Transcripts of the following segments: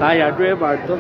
हाँ यार तू ये बात तो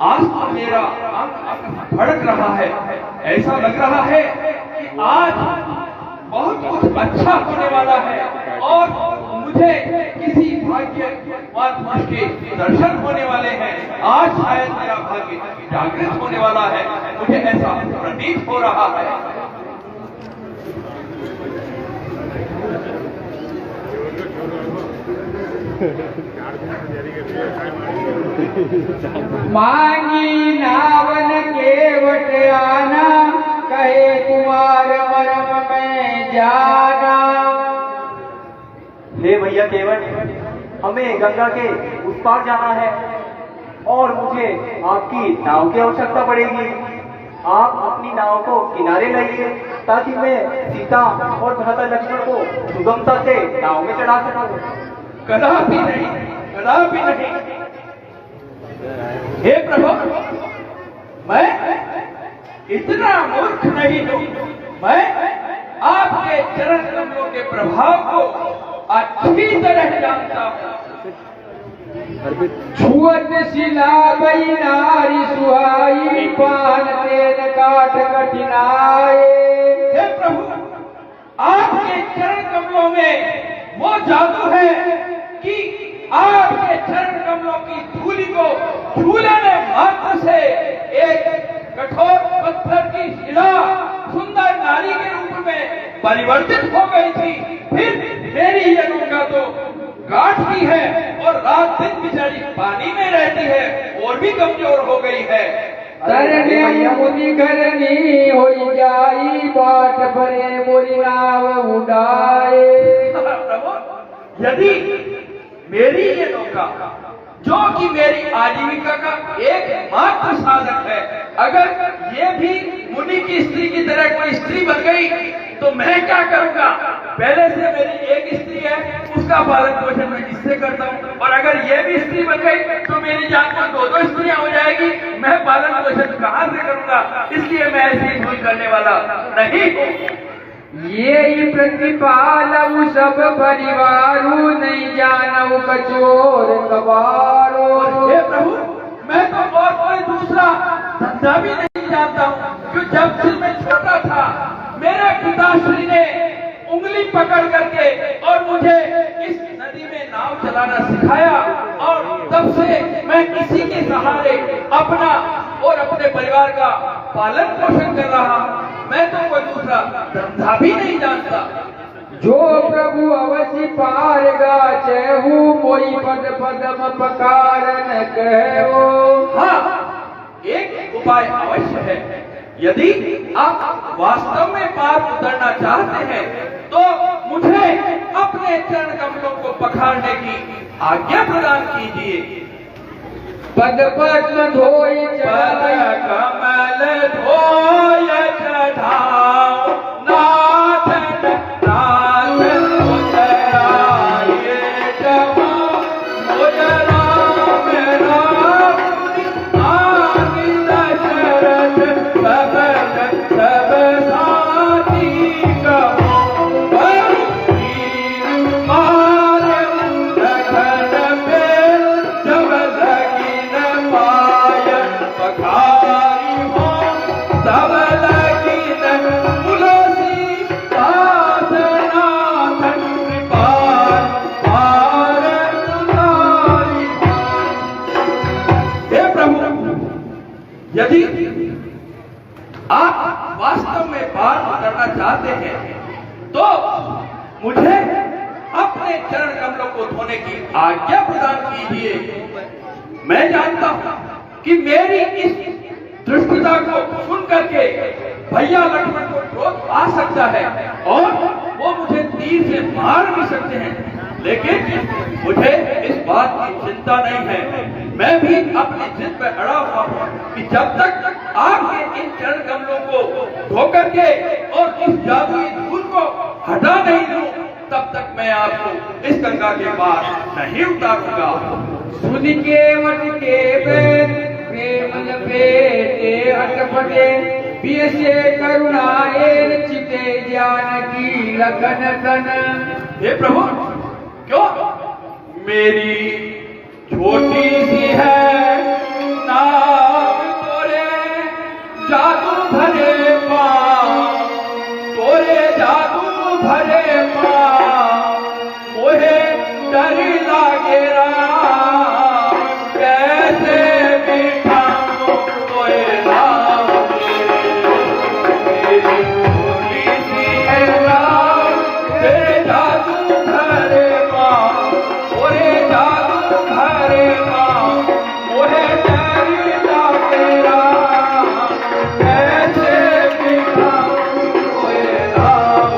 आज तो मेरा अंग भड़क रहा है। ऐसा लग रहा है कि आज बहुत कुछ अच्छा होने वाला है और मुझे किसी भाग्यवान पुरुष के दर्शन होने वाले हैं। आज शायद मेरा भाग्य जागृत होने वाला है, मुझे ऐसा प्रतीत हो रहा है। मांगी नावन केवट आना, कहे कुमार मरम में जाना। ले भैया केवट, हमें गंगा के उस पार जाना है और मुझे आपकी नाव की आवश्यकता पड़ेगी। आप अपनी नाव को किनारे लाइए ताकि मैं सीता और भ्राता लक्ष्मण को सुगमता से नाव में चढ़ा सकूं। कदापि नहीं, कदापि नहीं। हे प्रभु, मैं इतना मूर्ख नहीं हूं। मैं आपके चरण कमलों के प्रभाव को अच्छी तरह जानता हूं। छुअत शिला बई नारी सुहाई, पान तेन काट कठिनाए। हे प्रभु, आपके चरण कमलों में वो जादू है कि आपके चरण कमलों की धूलि को छूने मात्र से एक कठोर पत्थर की शिला सुंदर नारी के रूप में परिवर्तित हो गई थी। फिर मेरी ये गंगा तो गांठती है और रात दिन बेचारी पानी में रहती है और भी कमजोर हो गई है। तरने मुनि घरनी हो जाई बाट भरे मोरी नाव उड़ाए। प्रभु, यदि मेरी ये नौका जो कि मेरी आजीविका का एकमात्र साधक है, अगर ये भी मुनि की स्त्री की तरह कोई स्त्री बन गई तो मैं क्या करूंगा? पहले से मेरी एक स्त्री है, उसका पालन पोषण मैं किससे करता हूँ, और अगर ये भी स्त्री बन गई तो मेरी जान में दो स्त्रियां हो जाएगी, मैं पालन पोषण कहाँ से करूंगा? इसलिए मैं ऐसी भूल करने वाला नहीं हूँ। ये प्रतिपालऊ सब परिवारू नहीं जानऊ कचोर कबारो। हे प्रभु, मैं तो और कोई दूसरा धंधा भी नहीं जानता हूँ, क्यों जब से मैं छोटा था मेरे पिताश्री ने उंगली पकड़ करके और मुझे इस नदी में नाव चलाना सिखाया, और तब से मैं इसी के सहारे अपना और अपने परिवार का पालन पोषण कर रहा हूँ। मैं तो कोई दूसरा धंधा भी नहीं जानता। जो प्रभु अवश्य पार गाचहु मोई पद पदम पकारन कहो। हाँ, एक उपाय अवश्य है। यदि आप वास्तव में पार उतरना चाहते हैं तो मुझे अपने चरण कमलों को पखारने की आज्ञा प्रदान कीजिए। पद पद्म धोई पद कमल धोय चढ़ाओ नाथ नाथ उतराए जमा मोय राम राम आनि दशरथ सब साथी कहो वीर मारे लखन पे जब लगिन पाय पखारी हो तब लगिन तुलसी दास नाथ कृपाल पार उतारी। हे प्रभु, यदि आप वास्तव में पार उतरना चाहते हैं तो मुझे अपने चरण कमलों को धोने की आज्ञा प्रदान कीजिए। मैं जानता हूं कि मेरी इस दृष्टता को सुन करके भैया लक्ष्मण को क्रोध आ सकता है और वो मुझे तीर से मार भी सकते हैं, लेकिन मुझे इस बात की चिंता नहीं है। मैं भी अपनी जिद पर अड़ा हुआ हूं कि जब तक आपके इन चरण कमलों को धो करके और इस जादुई धूल को हटा नहीं दूं, तब तक मैं आपको इस गंगा के पार नहीं उतारूंगा। सुन के वट के बैन प्रेम लपेटे अटपटे पियसे करुणाए चिते जानकी लखन तन। हे प्रभु, क्यों मेरी छोटी सी है नाव तोरे जादू भरे पाँव, तोरे जादू भरे पाँव मोहे डर लागे राम कैसे बिठाऊं तोए राम। मेरी छोटी सी है नाव तेरे जादू भरे पाँव, तोरे जादू भरे पाँव मोहे डर लागे राम कैसे बिठाऊं तोए राम।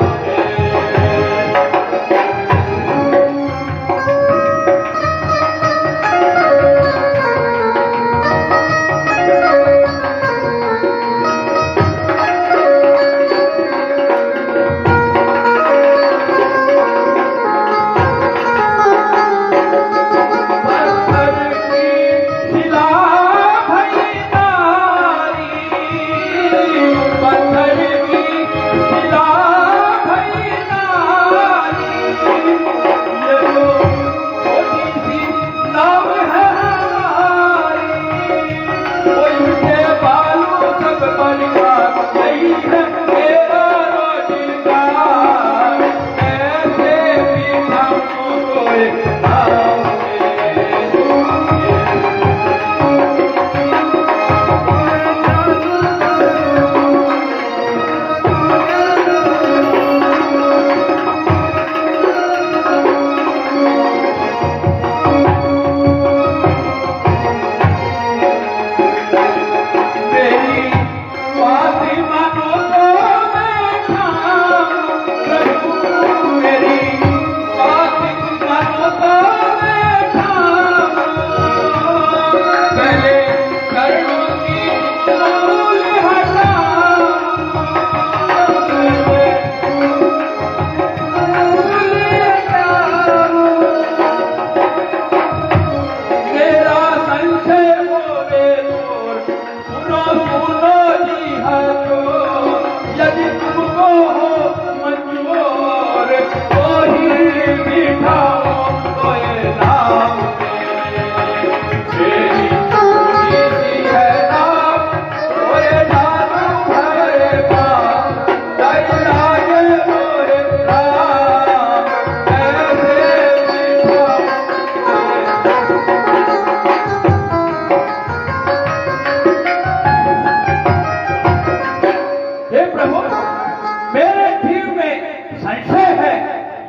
संशय है।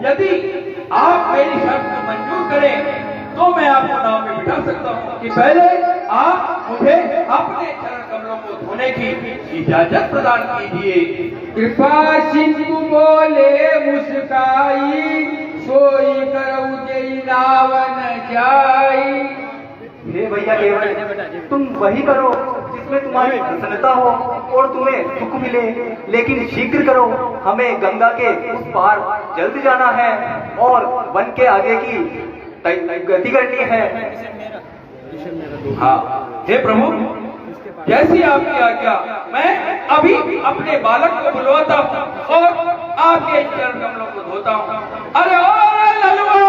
यदि आप मेरी शर्त मंजूर करें तो मैं आपको नाव में बिठा सकता हूँ कि पहले आप मुझे अपने चरण कमलों को धोने की इजाजत प्रदान कीजिए। कृपा सिंधु बोले मुस्काई, सोई करऊ जई नाव न जाई। हे भैया केवल, तुम वही करो जिसमें तुम्हारी प्रसन्नता हो और तुम्हें सुख मिले, लेकिन शीघ्र करो। हमें गंगा के उस पार जल्द जाना है और वन के आगे की गति करनी है। हाँ हे प्रभु, जैसी आपकी आज्ञा, मैं अभी अपने बालक को बुलवाता हूँ और आपके चरण कमलों को धोता हूँ। अरे ओ ललुआ,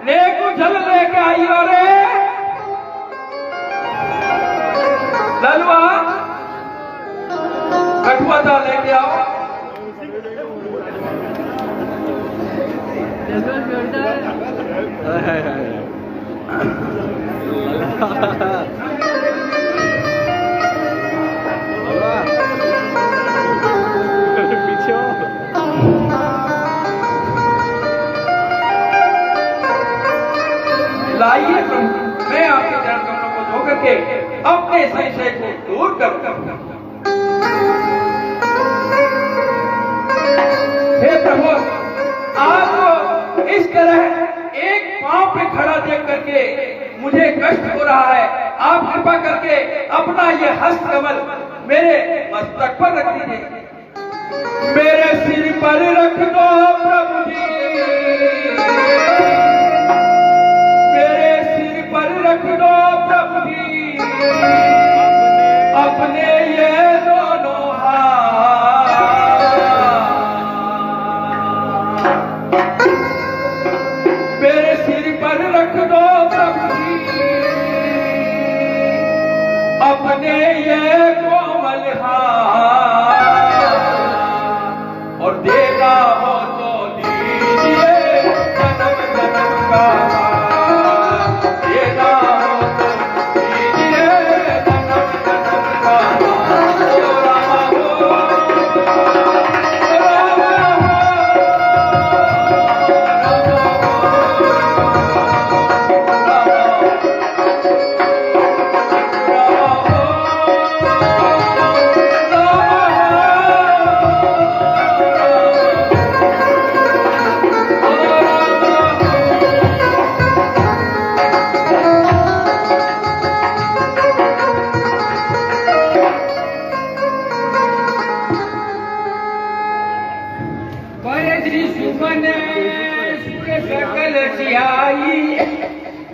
लेको जल लेके आई। अरे ललुआ, कठुआ था लेके आओ। लाइए प्रभु, मैं आपके चरण कमलों को धो करके अपने संशय को दूर करूंगा। हे प्रभु, आपको इस तरह एक पांव पे खड़ा देख करके मुझे कष्ट हो रहा है। आप कृपा करके अपना ये हस्त कमल मेरे मस्तक पर रख दीजिए, मेरे सिर पर रख दो प्रभु जी, मेरे सिर पर रख दो प्रभु जी, अपने ये दोनों हाथ, मेरे सिर पर रख दो प्रभु जी, अपने ये कोमल हाथ, और देना हो तो दीजिए जन्म जन्म का, देना हो तो दीजिए जन्म जन्म का। ओ रामा हो, रामा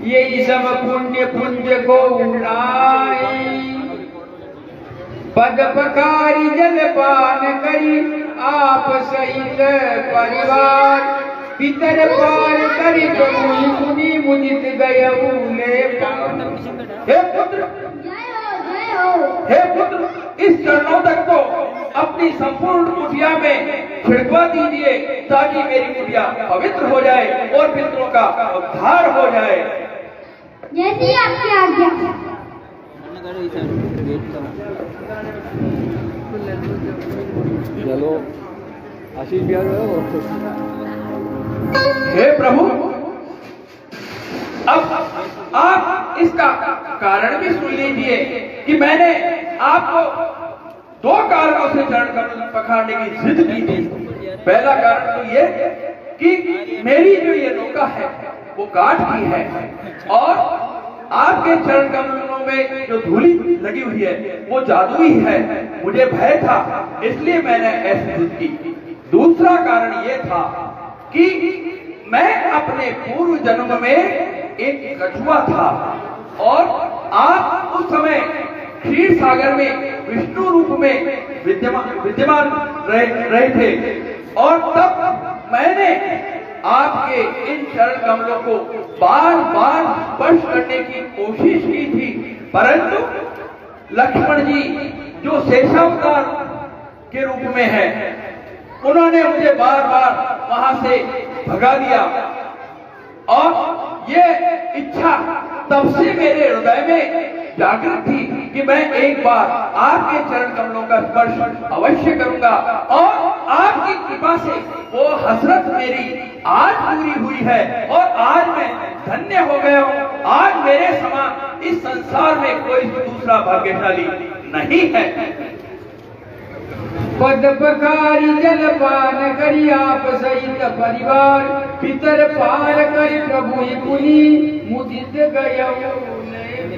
यही सब पुण्य पुंज को उड़ाई, पद पकारी जलपान करी आप सहित परिवार, पितर पार करी तो मुनि मुदित गय भूले। हे पुत्र, हे पुत्र, इस चरणोदक को अपनी संपूर्ण कुटिया में छिड़कवा दीजिए ताकि मेरी कुटिया पवित्र हो जाए और पितरों का उद्धार हो जाए। जैसी आपकी आज्ञा। चलो आशीष भी आ रहे हो। हे प्रभु, अब आप इसका कारण भी सुन लीजिए कि मैंने आपको दो कारणों से चरण कमल पखाड़ने की जिद की थी। पहला कारण तो ये कि मेरी जो ये नौका है वो काठ की है और आपके चरण कमलों में जो धूली लगी हुई है वो जादुई है। मुझे भय था, इसलिए मैंने ऐसी जिद की। दूसरा कारण ये था कि मैं अपने पूर्व जन्म में एक कछुआ था और आप उस समय क्षीर सागर में विष्णु रूप में विद्यमान रहे थे और तब मैंने आपके इन चरण कमलों को बार बार स्पर्श करने की कोशिश की थी, परंतु लक्ष्मण जी जो शेषावतार के रूप में है उन्होंने मुझे बार बार वहां से भगा दिया और ये इच्छा तब से मेरे हृदय में जागृत थी कि मैं एक बार आपके चरण कमलों का स्पर्श अवश्य करूंगा और आप माँ से वो हसरत मेरी आज पूरी हुई है और आज मैं धन्य हो गया हूँ। आज मेरे समान इस संसार में कोई दूसरा भाग्यशाली नहीं है। पद पकारी जलपान करी आप सहित परिवार, पितर पार करी प्रभु ही पुनि मुदित गयऊ।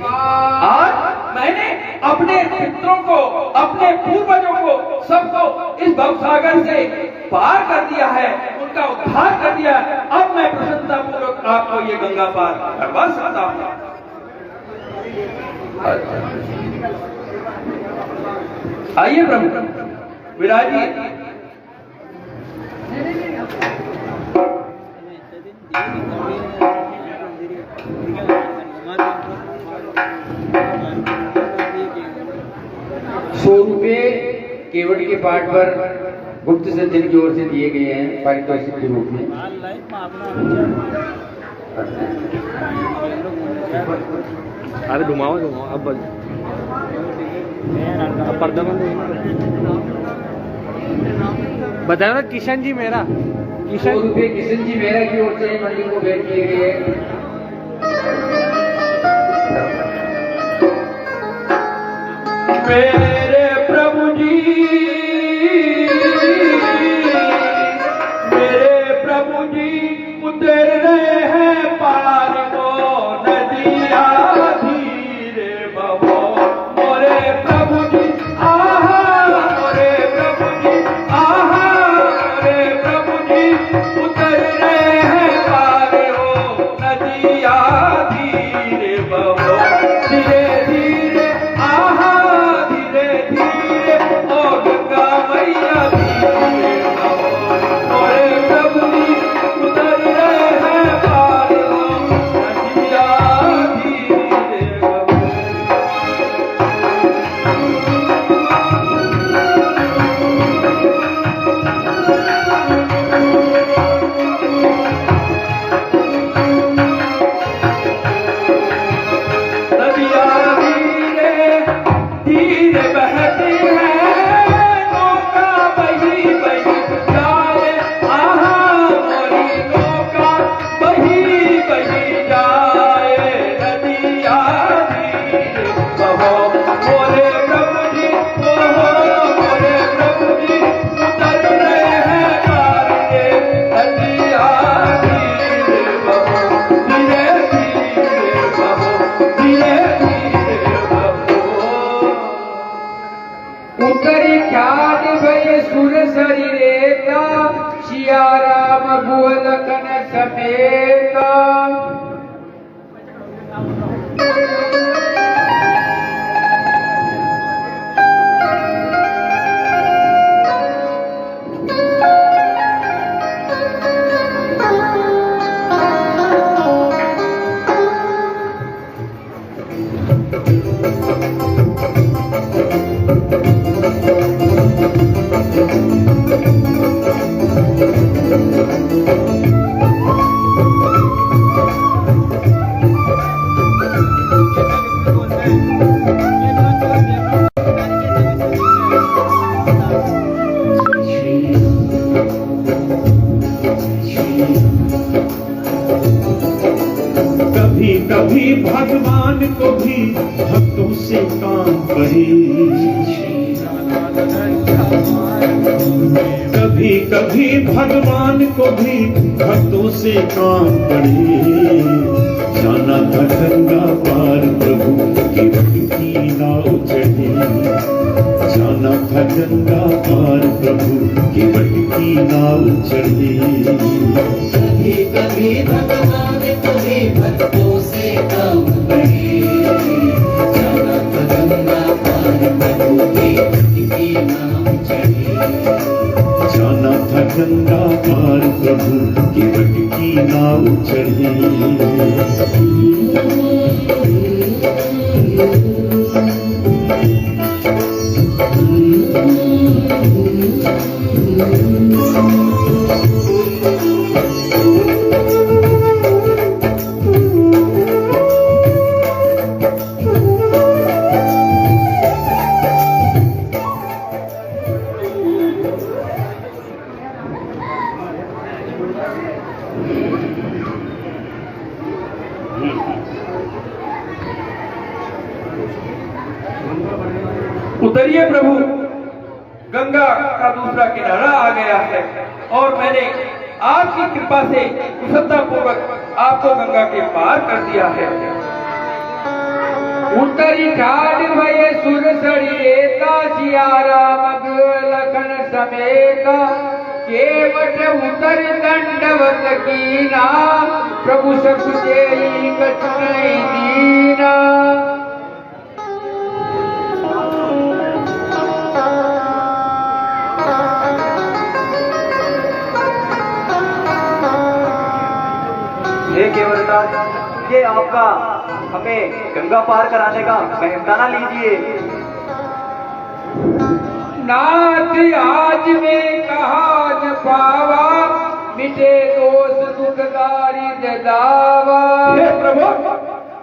आज मैंने अपने पितरों को, अपने पूर्वजों को, सबको इस भवसागर से पार कर दिया है, उनका उद्धार कर दिया है। अब मैं प्रसन्नता पूर्वक आपको ये गंगा पार करवा सकता हूँ। आइए प्रभु विराजिए। ₹100 केवट के पाठ पर गुप्त सज्जन की ओर से दिए गए हैं पारितोषिक के रूप में। अरे घुमाओ घुमाओ अब पर्दा बंद बताया ना। किशन जी मेरा, ₹100 किशन जी मेरा की ओर से मंदिर को भेंट किए गए हैं। मेरे प्रभु जी, मेरे प्रभु जी उतर रहे हैं पार को नदिया, धीरे बहो मोरे प्रभु जी आहा, मोरे प्रभु जी आहा, मोरे प्रभु जी उतर रहे हैं पार को नदिया, धीरे बहो धीरे धीरे आहा, धीरे धीरे ओ गंगा मैया धीरे बहो मोरे प्रभु जी उतर रहे हैं पार को नदिया, धीरे बहो। नदिया धीरे धीरे बहती है, नौका बही बही जाए, आहा मोरी नौका बही बही जाए, नदिया धीरे बहो मोरे प्रभु जी, ओहो मोरे प्रभु जी उतर रहे हैं पार के नदिया, धीरे बहो धीरे धीरे बहो धीरे धीरे बहो। उतरी ख्यात भय सुर शरीरेता, सिया राम भुवन कन समेता। कभी कभी भगवान को भी भक्तों से काम पड़े, कभी कभी भगवान को भी भक्तों से काम पड़े। जाना था गंगा पार प्रभु की की नाव चढ़े, जाना था गंगा पार प्रभु की की नाव चढ़े। कभी कभी भगवान कभी भक्तों से काम पड़े, जाना था गंगा पार प्रभु की नाम चढ़े, जाना था गंगा पार प्रभु की की नाव चढ़े। उतरिए प्रभु, गंगा का दूसरा किनारा आ गया है और मैंने आपकी कृपा से कुशलता पूर्वक आपको गंगा के पार कर दिया है। उतरी ठाट भये सुर सड़िएता सिया राम लखन समेता केवट उतर दंडवत कीना प्रभु सब देई कछु नहीं दीना। हे केवलदास, ये आपका हमें गंगा पार कराने का मेहनताना लीजिए। नाथ आज में कहा न पावा मिटे दोष दुखदारी दावा। हे प्रभु,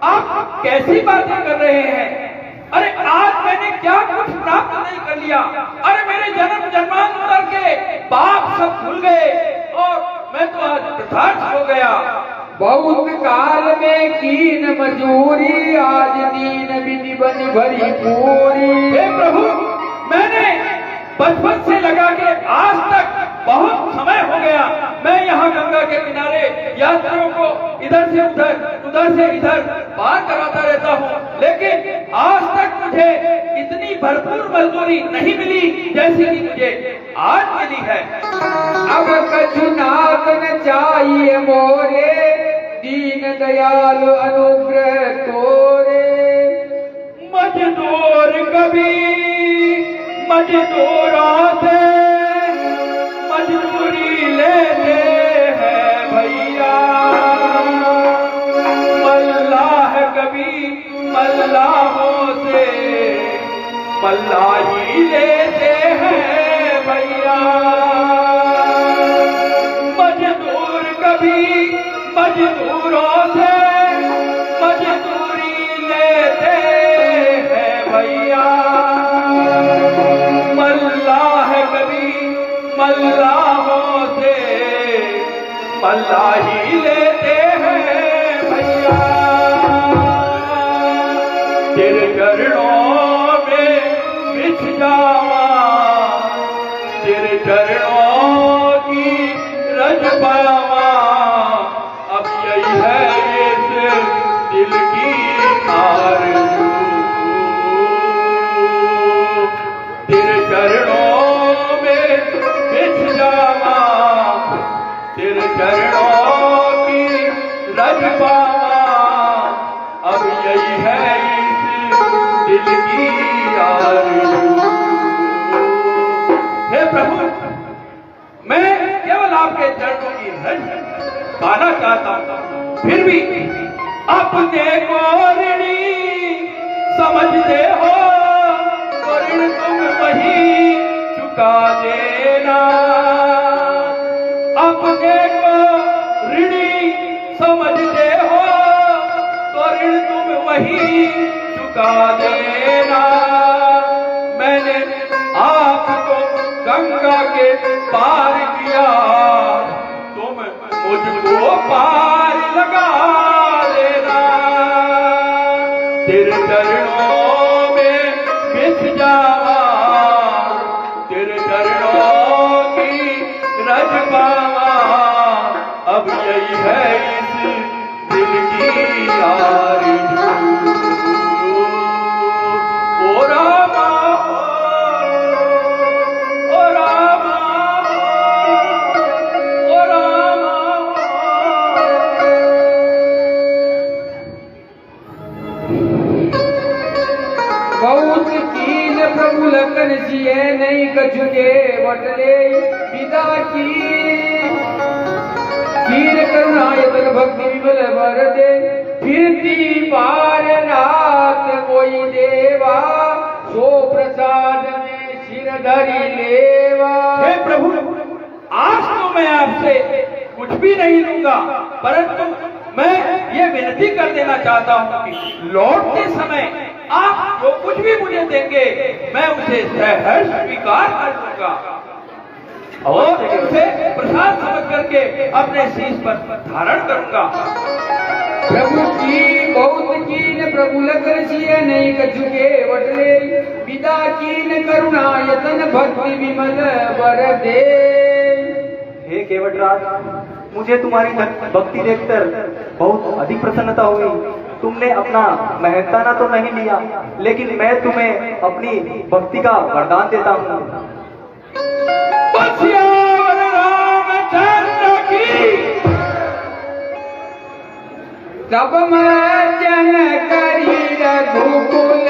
आप कैसी बातें कर रहे हैं? अरे आज मैंने क्या कुछ प्राप्त नहीं कर लिया? अरे मेरे जन्म जन्मांतर के पाप सब भूल गए और मैं तो आज कृतार्थ हो गया। बहुत काल में कीन मजूरी आज दीन विधि बनी भरी पूरी। हे प्रभु, मैंने बचपन से लगा के आज तक बहुत समय हो गया मैं यहाँ गंगा के किनारे यात्रियों को इधर से उधर से इधर पार कराता रहता हूँ, लेकिन आज तक मुझे इतनी भरपूर मजदूरी नहीं मिली जैसी कि मुझे आज मिली है। अब कछु नाथ न चाहिए मोरे दीन दयाल अनुग्रह तोरे। मजदूर कभी मजदूरों से मजदूरी लेते हैं भैया, मल्लाह कभी मल्लाहों से मल्लाही लेते हैं भैया। मजदूर कभी मजदूरों से मजदूरी लेते हैं भैया, मल्लाह कभी मल्लाहों से मल्लाही लेते हैं भैया। तेरे चरणों में बिछ जावा, तेरे चरणों की रज पावा, अब यही है इस दिल की आरज़ू। तेरे चरणों में बिछ जावा, तेरे चरणों की रज पावा, अब यही है इस दिल की आरज़ू। हे प्रभु, मैं केवल आपके चरणों की रज पाना चाहता हूँ, फिर भी अपने को ऋणी समझते हो तो ऋण तुम वही चुका देना। अपने को ऋणी समझते हो तो ऋण तुम वही चुका देना। मैंने आपको गंगा के पार किया, तुम मुझको पार लगा देना। तेरे चरणों में बिछ जावा, तेरे चरणों की रज पावा, अब यही है इस दिल की आरज़ू। ओ रामा, ओ रामा, ओ रामा। बहुत कीन प्रभु लखन जिए नहीं कछु के बटले विदा की। कीन करुणायतन भक्ति विमल वर दे, फिरती पार नाथ कोई देवा, सो प्रसाद में सिर धरी लेवा। हे प्रभु, आज तो मैं आपसे कुछ भी नहीं लूंगा, परंतु मैं ये विनती कर देना चाहता हूँ कि लौटते समय आप जो कुछ भी मुझे देंगे मैं उसे सहर्ष स्वीकार कर दूंगा और उसे प्रसाद समझ करके अपने शीश पर धारण करूंगा। प्रभु की बहुत कीन प्रभु लखन सिय नहीं कछुके वटले विदा कीन करुणा यतन भक्ति विमल बर दे। हे केवटराज, मुझे तुम्हारी भक्ति देखकर बहुत अधिक प्रसन्नता हुई। तुमने अपना मेहनताना तो नहीं लिया, लेकिन मैं तुम्हें अपनी भक्ति का वरदान देता हूँ। बसियावर रामचंद्र की तब मैं जन करी रघुकुल